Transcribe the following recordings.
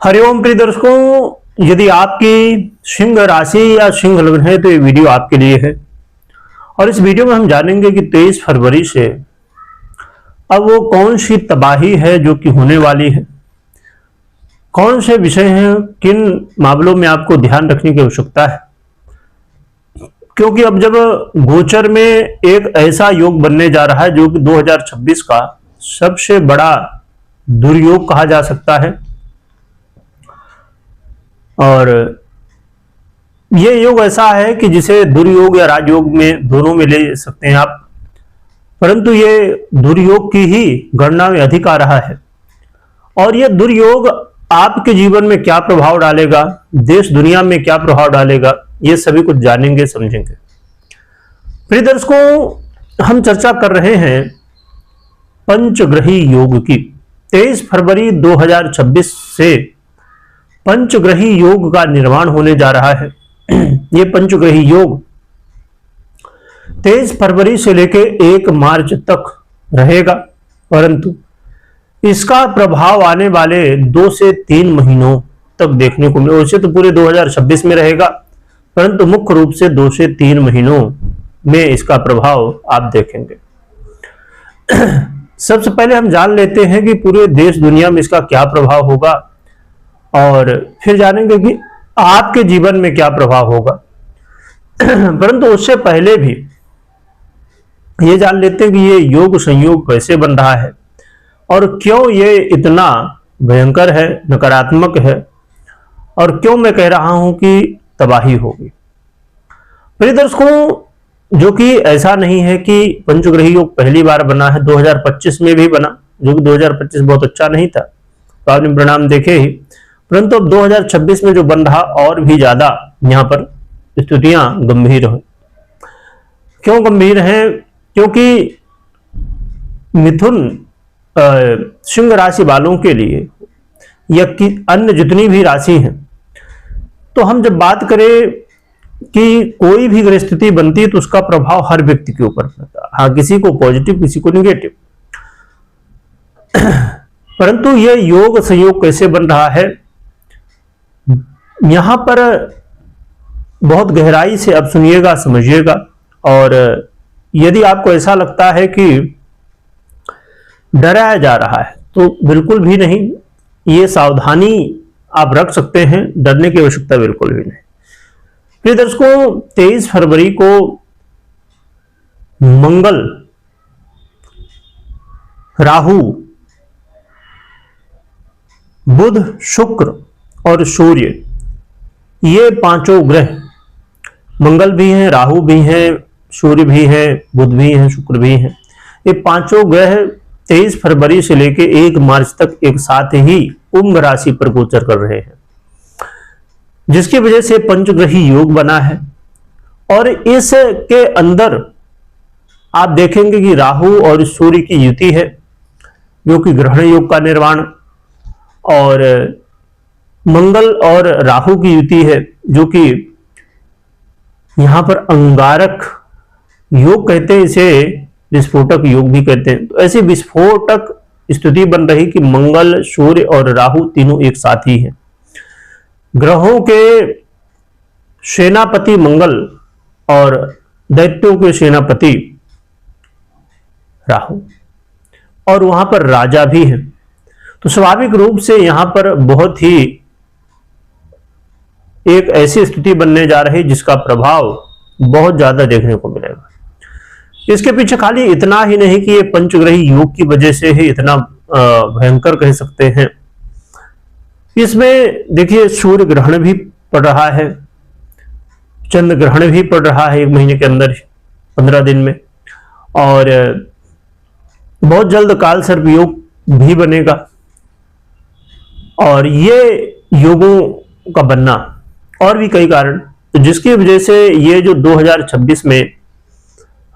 हरिओम प्रिय दर्शकों, यदि आपकी सिंह राशि या सिंह लग्न है तो ये वीडियो आपके लिए है। और इस वीडियो में हम जानेंगे कि 23 फरवरी से अब वो कौन सी तबाही है जो कि होने वाली है, कौन से विषय हैं, किन मामलों में आपको ध्यान रखने की आवश्यकता है। क्योंकि अब जब गोचर में एक ऐसा योग बनने जा रहा है जो कि 2026 का सबसे बड़ा दुर्योग कहा जा सकता है, और ये योग ऐसा है कि जिसे दुर्योग या राजयोग में दोनों में ले सकते हैं आप, परंतु ये दुर्योग की ही गणना में अधिक आ रहा है। और ये दुर्योग आपके जीवन में क्या प्रभाव डालेगा, देश दुनिया में क्या प्रभाव डालेगा, ये सभी कुछ जानेंगे समझेंगे। प्रिय दर्शकों, हम चर्चा कर रहे हैं पंचग्रही योग की। 23 फरवरी 2026 से पंचग्रही योग का निर्माण होने जा रहा है। ये पंचग्रही योग 23 फरवरी से लेकर 1 मार्च तक रहेगा, परंतु इसका प्रभाव आने वाले 2 से 3 महीनों तक देखने को मिलेगा। वैसे तो पूरे 2026 में रहेगा, परंतु मुख्य रूप से 2 से 3 महीनों में इसका प्रभाव आप देखेंगे। सबसे पहले हम जान लेते हैं कि पूरे देश दुनिया में इसका क्या प्रभाव होगा, और फिर जानेंगे कि आपके जीवन में क्या प्रभाव होगा। परंतु उससे पहले भी ये जान लेते हैं कि ये योग संयोग कैसे बन रहा है और क्यों ये इतना भयंकर है, नकारात्मक है, और क्यों मैं कह रहा हूं कि तबाही होगी। प्रिय दर्शकों, जो कि ऐसा नहीं है कि पंचग्रही योग पहली बार बना है, 2025 में भी बना, जो कि 2025 बहुत अच्छा नहीं था तो आपने परिणाम देखे ही, परंतु अब 2026 में जो बन रहा और भी ज्यादा यहां पर स्थितियां गंभीर हैं। क्यों गंभीर हैं? क्योंकि मिथुन सिंह राशि वालों के लिए या कि अन्य जितनी भी राशि हैं, तो हम जब बात करें कि कोई भी ग्रह स्थिति बनती है तो उसका प्रभाव हर व्यक्ति के ऊपर पड़ता है। हाँ, किसी को पॉजिटिव, किसी को निगेटिव। परंतु यह योग संयोग कैसे बन रहा है, यहां पर बहुत गहराई से अब सुनिएगा, समझिएगा। और यदि आपको ऐसा लगता है कि डराया जा रहा है तो बिल्कुल भी नहीं, ये सावधानी आप रख सकते हैं, डरने की आवश्यकता बिल्कुल भी नहीं। प्रिय दर्शकों, 23 फरवरी को मंगल, राहु, बुध, शुक्र और सूर्य, ये पांचों ग्रह, मंगल भी हैं, राहु भी हैं, सूर्य भी है, बुध भी है, शुक्र भी है, ये पांचों ग्रह 23 फरवरी से लेकर 1 मार्च तक एक साथ ही कुंभ राशि पर गोचर कर रहे हैं, जिसकी वजह से पंचग्रही योग बना है। और इसके अंदर आप देखेंगे कि राहु और सूर्य की युति है, जो कि ग्रहण योग का निर्माण, और मंगल और राहु की युति है, जो कि यहां पर अंगारक योग कहते हैं, इसे विस्फोटक योग भी कहते हैं। तो ऐसी विस्फोटक स्थिति बन रही कि मंगल, सूर्य और राहु तीनों एक साथ ही हैं। ग्रहों के सेनापति मंगल और दैत्यों के सेनापति राहु, और वहां पर राजा भी है। तो स्वाभाविक रूप से यहां पर बहुत ही एक ऐसी स्थिति बनने जा रही जिसका प्रभाव बहुत ज्यादा देखने को मिलेगा। इसके पीछे खाली इतना ही नहीं कि ये पंचग्रही योग की वजह से ही इतना भयंकर कह सकते हैं। इसमें देखिए, सूर्य ग्रहण भी पड़ रहा है, चंद्र ग्रहण भी पड़ रहा है 1 महीने के अंदर, 15 दिन में, और बहुत जल्द काल सर्प योग भी बनेगा। और ये योगों का बनना और भी कई कारण, तो जिसकी वजह से ये जो 2026 में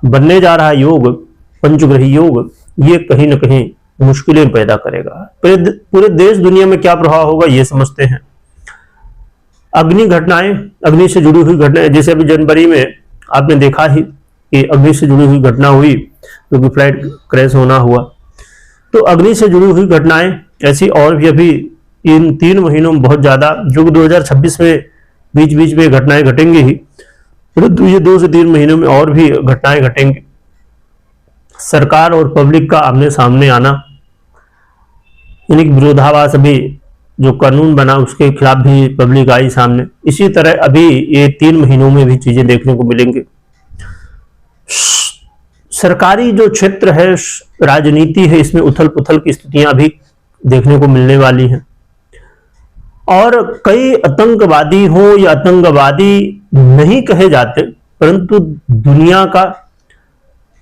बनने जा रहा योग, पंचग्रही योग, ये कहीं ना कहीं मुश्किलें पैदा करेगा। पूरे देश दुनिया में क्या प्रभाव होगा ये समझते हैं। अग्नि घटनाएं, अग्नि से जुड़ी हुई घटनाएं, जैसे अभी जनवरी में आपने देखा ही कि अग्नि से जुड़ी हुई घटना हुई, जो फ्लाइट क्रैश होना हुआ, तो अग्नि से जुड़ी हुई घटनाएं ऐसी और भी अभी इन 3 महीनों में बहुत ज्यादा, जो कि 2026 में बीच बीच में घटनाएं घटेंगी ही, परंतु ये 2 से 3 महीनों में और भी घटनाएं घटेंगी। सरकार और पब्लिक का आमने सामने आना, यानी कि विरोधाभास, अभी जो कानून बना उसके खिलाफ भी पब्लिक आई सामने। इसी तरह अभी ये 3 महीनों में भी चीजें देखने को मिलेंगी। सरकारी जो क्षेत्र है, राजनीति है, इसमें उथल पुथल की स्थितियां भी देखने को मिलने वाली हैं। और कई आतंकवादी हो या आतंकवादी नहीं कहे जाते, परंतु दुनिया का,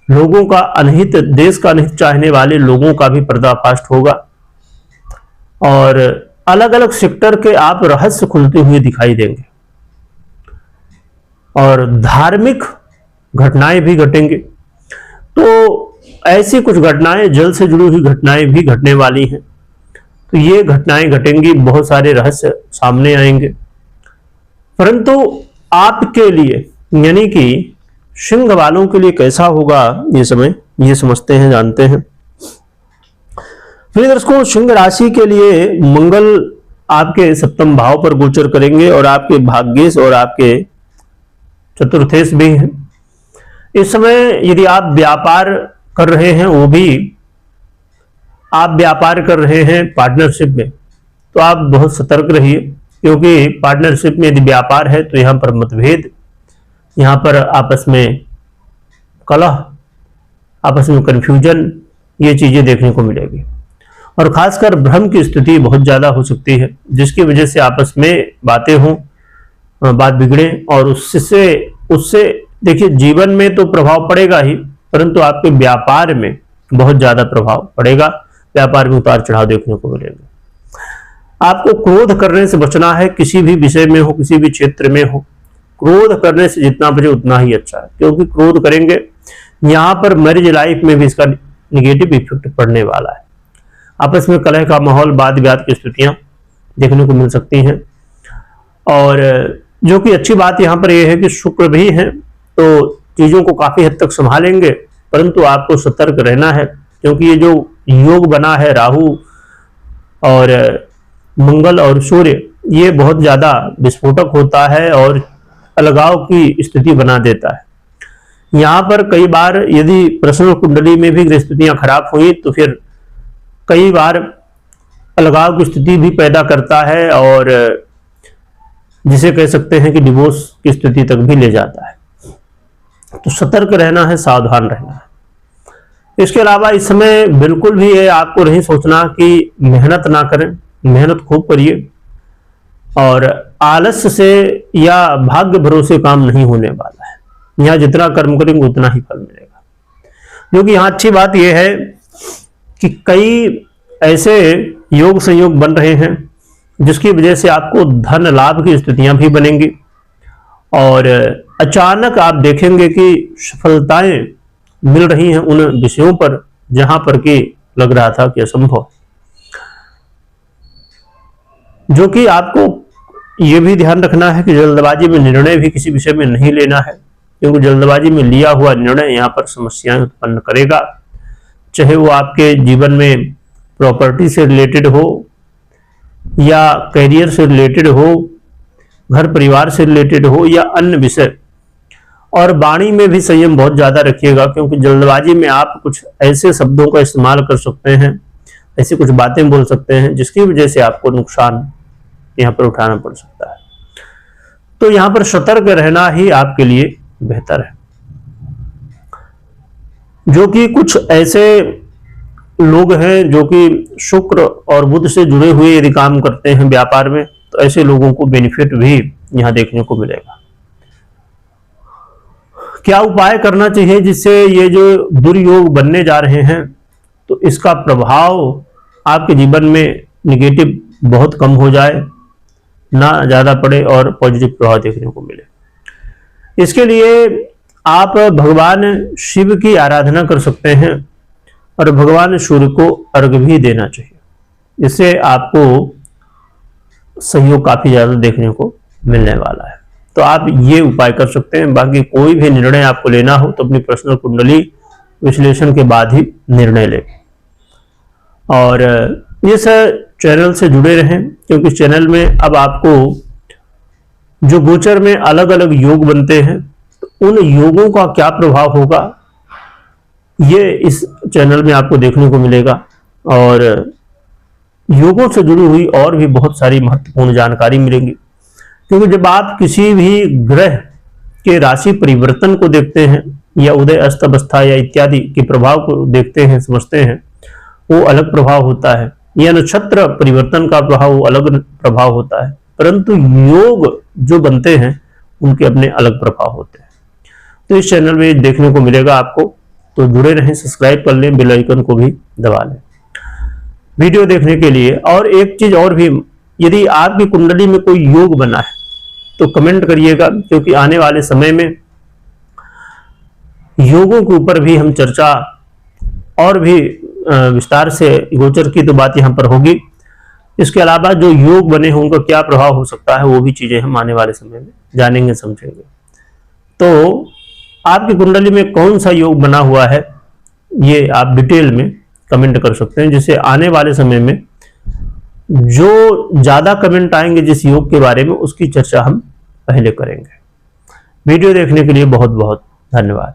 लोगों का अनहित, देश का अनहित चाहने वाले लोगों का भी पर्दाफाश होगा और अलग अलग सेक्टर के आप रहस्य खुलते हुए दिखाई देंगे और धार्मिक घटनाएं भी घटेंगी। तो ऐसी कुछ घटनाएं, जल से जुड़ी हुई घटनाएं भी घटने वाली हैं। तो ये घटनाएं घटेंगी, बहुत सारे रहस्य सामने आएंगे। परंतु आपके लिए, यानी कि सिंह वालों के लिए कैसा होगा ये समय, ये समझते हैं, जानते हैं। फिर दर्शकों, सिंह राशि के लिए मंगल आपके 7वें भाव पर गोचर करेंगे और आपके भाग्येश और आपके चतुर्थेश भी हैं। इस समय यदि आप व्यापार कर रहे हैं, वो भी आप व्यापार कर रहे हैं पार्टनरशिप में, तो आप बहुत सतर्क रहिए, क्योंकि पार्टनरशिप में यदि व्यापार है तो यहां पर मतभेद, यहां पर आपस में कलह, आपस में कंफ्यूजन, ये चीजें देखने को मिलेगी। और खासकर भ्रम की स्थिति बहुत ज्यादा हो सकती है, जिसकी वजह से आपस में बातें हों, बात बिगड़े और उससे देखिए जीवन में तो प्रभाव पड़ेगा ही, परंतु आपके व्यापार में बहुत ज्यादा प्रभाव पड़ेगा। व्यापार में उतार चढ़ाव देखने को मिलेंगे। आपको क्रोध करने से बचना है, किसी भी विषय में हो, किसी भी क्षेत्र में हो। क्रोध करने से जितना बचे उतना ही अच्छा है, क्योंकि क्रोध करेंगे, यहां पर मैरिज लाइफ में भी इसका निगेटिव इफेक्ट पड़ने वाला है। आपस में कलह का माहौल, वाद विवाद की स्थितियां देखने को मिल सकती हैं। और जो कि अच्छी बात यहां पर यह है कि शुक्र भी है, तो चीजों को काफी हद तक संभालेंगे, परंतु आपको सतर्क रहना है, क्योंकि ये जो योग बना है राहु और मंगल और सूर्य, ये बहुत ज्यादा विस्फोटक होता है और अलगाव की स्थिति बना देता है। यहां पर कई बार यदि पर्सनल कुंडली में भी ग्रहस्थितियां खराब हुई तो फिर कई बार अलगाव की स्थिति भी पैदा करता है और जिसे कह सकते हैं कि डिवोर्स की स्थिति तक भी ले जाता है। तो सतर्क रहना है, सावधान रहना है। इसके अलावा इस समय बिल्कुल भी ये आपको नहीं सोचना कि मेहनत ना करें, मेहनत खूब करिए और आलस्य से या भाग्य भरोसे काम नहीं होने वाला है। यहाँ जितना कर्म करेंगे उतना ही फल मिलेगा। क्योंकि यहाँ अच्छी बात यह है कि कई ऐसे योग संयोग बन रहे हैं जिसकी वजह से आपको धन लाभ की स्थितियां भी बनेंगी और अचानक आप देखेंगे कि सफलताएं मिल रही हैं उन विषयों पर जहां पर कि लग रहा था कि असंभव। जो कि आपको यह भी ध्यान रखना है कि जल्दबाजी में निर्णय भी किसी विषय में नहीं लेना है, क्योंकि जल्दबाजी में लिया हुआ निर्णय यहां पर समस्याएं उत्पन्न करेगा। चाहे वो आपके जीवन में प्रॉपर्टी से रिलेटेड हो या करियर से रिलेटेड हो, घर परिवार से रिलेटेड हो या अन्य विषय। और वाणी में भी संयम बहुत ज्यादा रखिएगा, क्योंकि जल्दबाजी में आप कुछ ऐसे शब्दों का इस्तेमाल कर सकते हैं, ऐसी कुछ बातें बोल सकते हैं जिसकी वजह से आपको नुकसान यहां पर उठाना पड़ सकता है। तो यहां पर सतर्क रहना ही आपके लिए बेहतर है। जो कि कुछ ऐसे लोग हैं जो कि शुक्र और बुध से जुड़े हुए यदि काम करते हैं व्यापार में, तो ऐसे लोगों को बेनिफिट भी यहां देखने को मिलेगा। क्या उपाय करना चाहिए जिससे ये जो दुर्योग बनने जा रहे हैं तो इसका प्रभाव आपके जीवन में निगेटिव बहुत कम हो जाए, ना ज्यादा पड़े और पॉजिटिव प्रभाव देखने को मिले। इसके लिए आप भगवान शिव की आराधना कर सकते हैं और भगवान सूर्य को अर्घ्य भी देना चाहिए। इससे आपको सहयोग काफी ज्यादा देखने को मिलने वाला है। तो आप ये उपाय कर सकते हैं। बाकी कोई भी निर्णय आपको लेना हो तो अपनी पर्सनल कुंडली विश्लेषण के बाद ही निर्णय लें। और इस चैनल से जुड़े रहें, क्योंकि चैनल में अब आपको जो गोचर में अलग अलग योग बनते हैं, तो उन योगों का क्या प्रभाव होगा ये इस चैनल में आपको देखने को मिलेगा। और योगों से जुड़ी हुई और भी बहुत सारी महत्वपूर्ण जानकारी मिलेंगी, क्योंकि जब आप किसी भी ग्रह के राशि परिवर्तन को देखते हैं या उदय अस्त अवस्था या इत्यादि के प्रभाव को देखते हैं, समझते हैं, वो अलग प्रभाव होता है, या नक्षत्र परिवर्तन का प्रभाव वो अलग प्रभाव होता है, परंतु योग जो बनते हैं उनके अपने अलग प्रभाव होते हैं। तो इस चैनल में देखने को मिलेगा आपको, तो जुड़े रहें, सब्सक्राइब कर लें, बेल आइकन को भी दबा लें वीडियो देखने के लिए। और एक चीज और भी, यदि आपकी कुंडली में कोई योग बना है तो कमेंट करिएगा, क्योंकि आने वाले समय में योगों के ऊपर भी हम चर्चा और भी विस्तार से, गोचर की तो बात यहाँ पर होगी, इसके अलावा जो योग बने हैं उनका क्या प्रभाव हो सकता है वो भी चीजें हम आने वाले समय में जानेंगे, समझेंगे। तो आपकी कुंडली में कौन सा योग बना हुआ है ये आप डिटेल में कमेंट कर सकते हैं, जिससे आने वाले समय में जो ज्यादा कमेंट आएंगे जिस योग के बारे में, उसकी चर्चा हम पहले करेंगे। वीडियो देखने के लिए बहुत बहुत धन्यवाद।